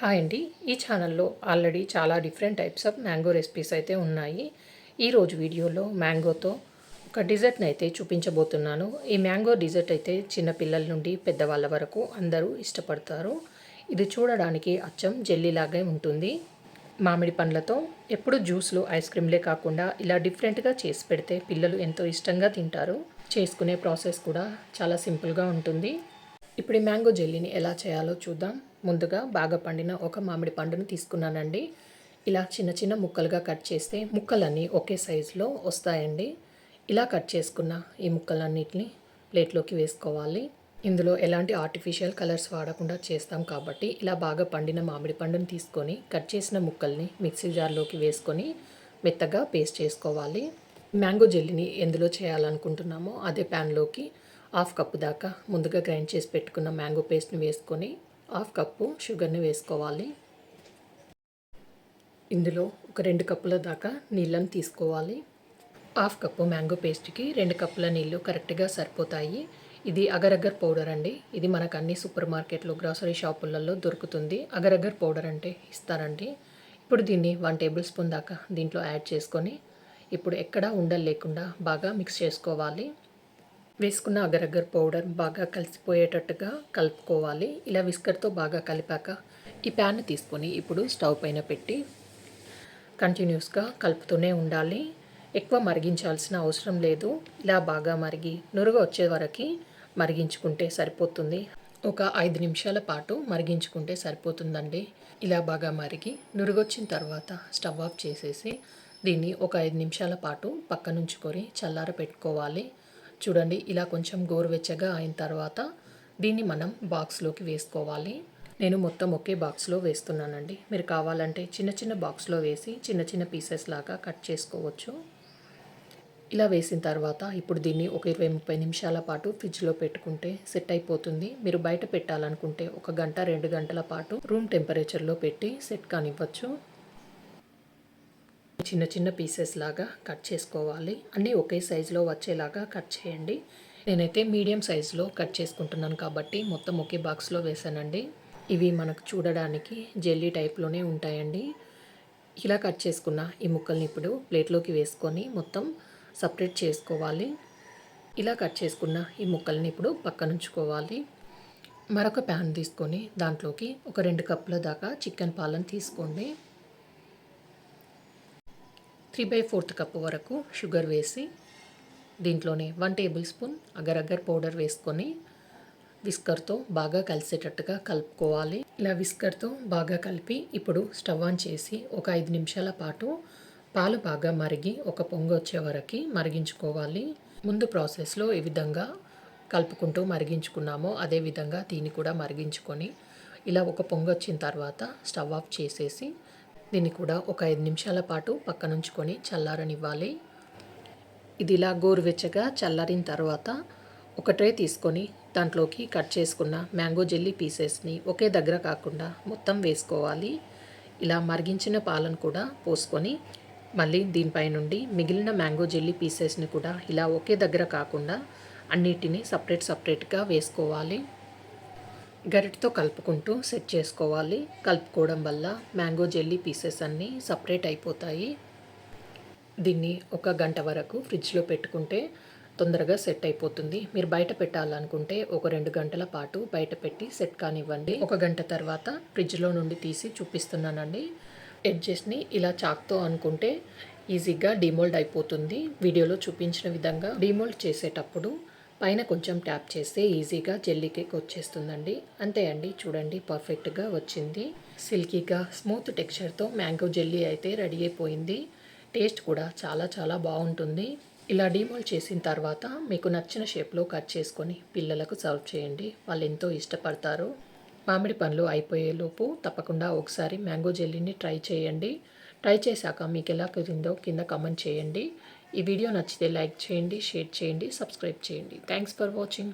Hi అండి. ఈ ఛానల్లో ఆల్రెడీ చాలా different types of mango recipes అయితే ఉన్నాయి. ఈరోజు వీడియోలో మ్యాంగోతో ఒక డిజర్ట్ని అయితే చూపించబోతున్నాను. ఈ మ్యాంగో డిజర్ట్ అయితే చిన్నపిల్లల నుండి పెద్దవాళ్ళ వరకు అందరూ ఇష్టపడతారు. ఇది చూడడానికి అచ్చం జెల్లీలాగే ఉంటుంది. మామిడి పండ్లతో ఎప్పుడు జ్యూస్లు ఐస్ క్రీమ్లే కాకుండా ఇలా డిఫరెంట్గా చేసి పెడితే పిల్లలు ఎంతో ఇష్టంగా తింటారు. చేసుకునే ప్రాసెస్ కూడా చాలా సింపుల్గా ఉంటుంది. ఇప్పుడు ఈ మ్యాంగో జెల్లీని ఎలా చేయాలో చూద్దాం. ముందుగా బాగా పండిన ఒక మామిడి పండును తీసుకున్నానండి. ఇలా చిన్న చిన్న ముక్కలుగా కట్ చేస్తే ముక్కలన్నీ ఒకే సైజులో వస్తాయండి. ఇలా కట్ చేసుకున్న ఈ ముక్కలన్నిటిని ప్లేట్లోకి వేసుకోవాలి. ఇందులో ఎలాంటి ఆర్టిఫిషియల్ కలర్స్ వాడకుండా చేస్తాం కాబట్టి ఇలా బాగా పండిన మామిడి పండును తీసుకొని కట్ చేసిన ముక్కల్ని మిక్సీ జార్లోకి వేసుకొని మెత్తగా పేస్ట్ చేసుకోవాలి. మ్యాంగో జెల్లీని ఎందులో చేయాలనుకుంటున్నామో అదే ప్యాన్లోకి 1/2 కప్పు దాకా ముందుగా గ్రైండ్ చేసి పెట్టుకున్న మ్యాంగో పేస్ట్ని వేసుకొని 1/2 కప్పు షుగర్ని వేసుకోవాలి. ఇందులో ఒక 2 కప్పుల దాకా నీళ్ళని తీసుకోవాలి. 1/2 కప్పు మ్యాంగో పేస్ట్కి 2 కప్పుల నీళ్ళు కరెక్ట్గా సరిపోతాయి. ఇది అగరగర్ పౌడర్ అండి. ఇది మనకు అన్ని సూపర్ మార్కెట్లో గ్రాసరీ షాపులలో దొరుకుతుంది. అగరగర్ పౌడర్ అంటే ఇస్తారండి. ఇప్పుడు దీన్ని 1 టేబుల్ స్పూన్ దాకా దీంట్లో యాడ్ చేసుకొని ఇప్పుడు ఎక్కడ ఉండలు లేకుండా బాగా మిక్స్ చేసుకోవాలి. వేసుకున్న అగరగర్ పౌడర్ బాగా కలిసిపోయేటట్టుగా కలుపుకోవాలి. ఇలా విస్కర్తో బాగా కలిపాక ఈ ప్యాన్ తీసుకొని ఇప్పుడు స్టవ్ పైన పెట్టి కంటిన్యూస్గా కలుపుతూనే ఉండాలి. ఎక్కువ మరిగించాల్సిన అవసరం లేదు. ఇలా బాగా మరిగి నురుగు వచ్చే వరకు మరిగించుకుంటే సరిపోతుంది. ఒక 5 నిమిషాల పాటు మరిగించుకుంటే సరిపోతుందండి. ఇలా బాగా మరిగి నురుగొచ్చిన తర్వాత స్టవ్ ఆఫ్ చేసేసి దీన్ని ఒక 5 నిమిషాల పాటు పక్కనుంచుకొని చల్లార పెట్టుకోవాలి. చూడండి, ఇలా కొంచెం గోరువెచ్చగా అయిన తర్వాత దీన్ని మనం బాక్స్లోకి వేసుకోవాలి. నేను మొత్తం ఒకే బాక్స్లో వేస్తున్నానండి. మీరు కావాలంటే చిన్న చిన్న బాక్స్లో వేసి చిన్న చిన్న పీసెస్ లాగా కట్ చేసుకోవచ్చు. ఇలా వేసిన తర్వాత ఇప్పుడు దీన్ని ఒక 20-30 నిమిషాల పాటు ఫ్రిడ్జ్లో పెట్టుకుంటే సెట్ అయిపోతుంది. మీరు బయట పెట్టాలనుకుంటే 1 గంట 2 గంటల పాటు రూమ్ టెంపరేచర్లో పెట్టి సెట్ కానివ్వచ్చు. చిన్న చిన్న పీసెస్ లాగా కట్ చేసుకోవాలి. అన్నీ ఒకే సైజులో వచ్చేలాగా కట్ చేయండి. నేనైతే మీడియం సైజులో కట్ చేసుకుంటున్నాను కాబట్టి మొత్తం ఒకే బాక్స్లో వేసానండి. ఇవి మనకు చూడడానికి జెల్లీ టైప్లోనే ఉంటాయండి. ఇలా కట్ చేసుకున్న ఈ ముక్కల్ని ఇప్పుడు ప్లేట్లోకి వేసుకొని మొత్తం సపరేట్ చేసుకోవాలి. ఇలా కట్ చేసుకున్న ఈ ముక్కల్ని ఇప్పుడు పక్కనుంచుకోవాలి. మరొక ప్యాన్ తీసుకొని దాంట్లోకి ఒక 2 కప్పుల దాకా చికెన్ పాలను తీసుకోండి. 3/4 కప్పు వరకు షుగర్ వేసి దీంట్లోనే 1 టేబుల్ స్పూన్ అగరగర్ పౌడర్ వేసుకొని విస్కర్తో బాగా కలిసేటట్టుగా కలుపుకోవాలి. ఇలా విస్కర్తో బాగా కలిపి ఇప్పుడు స్టవ్ ఆన్ చేసి ఒక 5 నిమిషాల పాటు పాలు బాగా మరిగి ఒక పొంగు వచ్చే వరకు మరిగించుకోవాలి. ముందు ప్రాసెస్లో ఏ విధంగా కలుపుకుంటూ మరిగించుకున్నామో అదే విధంగా దీన్ని కూడా మరిగించుకొని ఇలా ఒక పొంగు వచ్చిన తర్వాత స్టవ్ ఆఫ్ చేసేసి దీన్ని కూడా ఒక 5 నిమిషాల పాటు పక్కనుంచుకొని చల్లారనివ్వాలి. ఇది ఇలా గోరువెచ్చగా చల్లారిన తర్వాత ఒక ట్రే తీసుకొని దాంట్లోకి కట్ చేసుకున్న మ్యాంగో జెల్లీ పీసెస్ని ఒకే దగ్గర కాకుండా మొత్తం వేసుకోవాలి. ఇలా మరిగించిన పాలను కూడా పోసుకొని మళ్ళీ దీనిపై నుండి మిగిలిన మ్యాంగో జెల్లీ పీసెస్ని కూడా ఇలా ఒకే దగ్గర కాకుండా అన్నిటినీ సపరేట్గా వేసుకోవాలి. గరిటతో కలుపుకుంటూ సెట్ చేసుకోవాలి. కలుపుకోవడం వల్ల మ్యాంగో జెల్లీ పీసెస్ అన్నీ సపరేట్ అయిపోతాయి. దీన్ని 1 గంట వరకు ఫ్రిడ్జ్లో పెట్టుకుంటే తొందరగా సెట్ అయిపోతుంది. మీరు బయట పెట్టాలనుకుంటే ఒక 2 గంటల పాటు బయట పెట్టి సెట్ కానివ్వండి. 1 గంట తర్వాత ఫ్రిడ్జ్లో నుండి తీసి చూపిస్తున్నానండి. ఎడ్జెస్ని ఇలా చాక్తో అనుకుంటే ఈజీగా డిమోల్డ్ అయిపోతుంది. వీడియోలో చూపించిన విధంగా డిమోల్డ్ చేసేటప్పుడు పైన కొంచెం ట్యాప్ చేస్తే ఈజీగా జెల్లీ కేక్ వచ్చేస్తుందండి. అంతే అండి, చూడండి పర్ఫెక్ట్గా వచ్చింది. సిల్కీగా స్మూత్ టెక్స్చర్తో మ్యాంగో జెల్లీ అయితే రెడీ అయిపోయింది. టేస్ట్ కూడా చాలా చాలా బాగుంటుంది. ఇలా డిమోల్డ్ చేసిన తర్వాత మీకు నచ్చిన షేప్లో కట్ చేసుకొని పిల్లలకు సర్వ్ చేయండి. వాళ్ళు ఎంతో ఇష్టపడతారు. మామిడి పండ్లు అయిపోయేలోపు తప్పకుండా ఒకసారి మ్యాంగో జెల్లీని ట్రై చేయండి. ట్రై చేశాక మీకు ఎలా కుదిరిందో కింద కామెంట్ చేయండి. ఈ వీడియో నచ్చితే లైక్ చేయండి, షేర్ చేయండి, సబ్స్క్రైబ్ చేయండి. Thanks for watching.